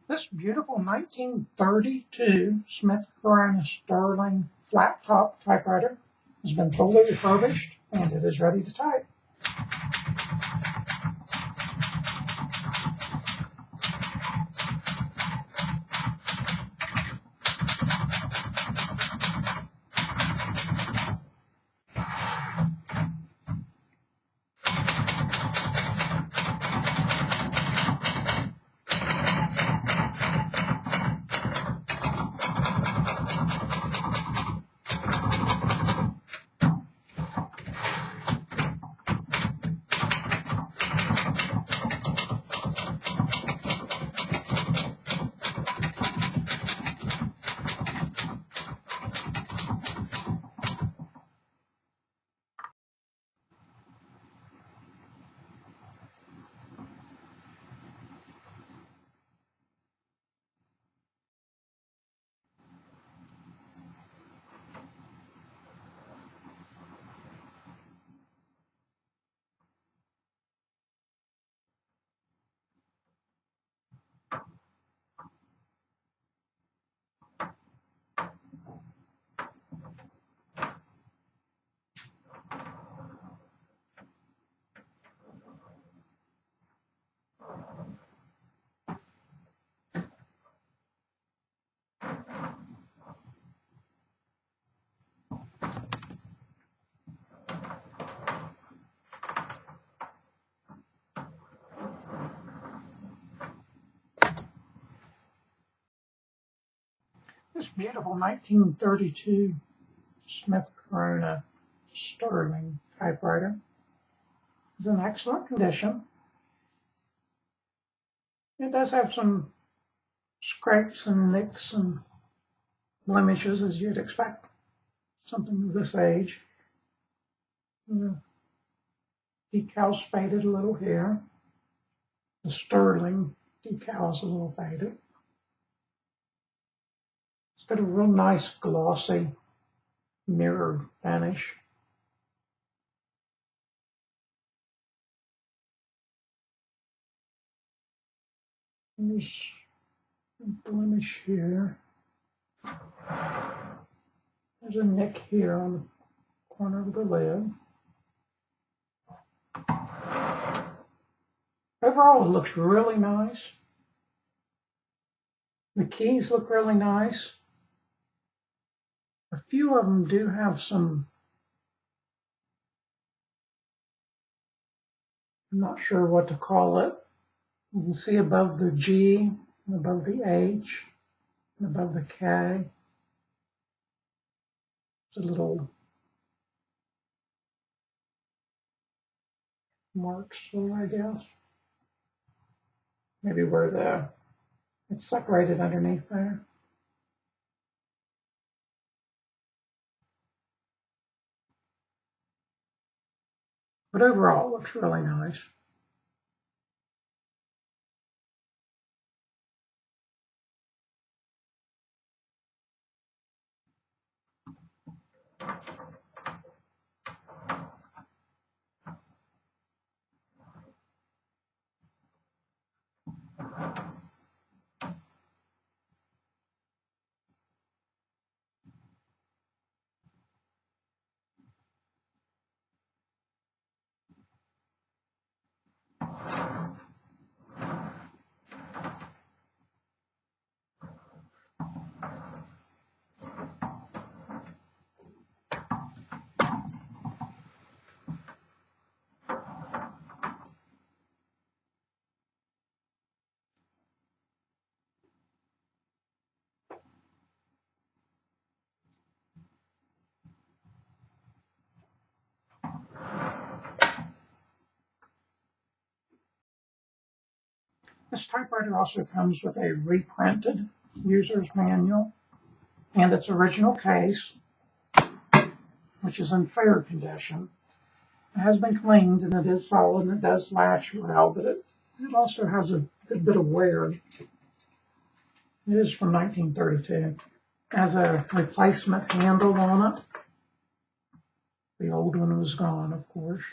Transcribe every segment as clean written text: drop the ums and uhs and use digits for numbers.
This beautiful 1932 Smith Corona Sterling flat top typewriter has been fully refurbished and it is ready to type. This beautiful 1932 Smith Corona Sterling typewriter is in excellent condition. It does have some scrapes and nicks and blemishes as you'd expect something of this age. The decal's faded a little here. The Sterling decal is a little faded. It's got a real nice glossy mirror finish. There's a blemish here. There's a nick here on the corner of the lid. Overall, it looks really nice. The keys look really nice. A few of them do have some, I'm not sure what to call it. You can see above the G, above the H, and above the K. It's a little marks, so I guess. Maybe where it's separated underneath there. But overall, it looks really nice. This typewriter also comes with a reprinted user's manual and its original case, which is in fair condition. It has been cleaned and it is solid and it does latch well, but it also has a good bit of wear. It is from 1932. It has a replacement handle on it. The old one was gone, of course.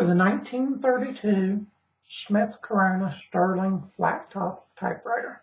So the 1932 Smith Corona Sterling flat top typewriter.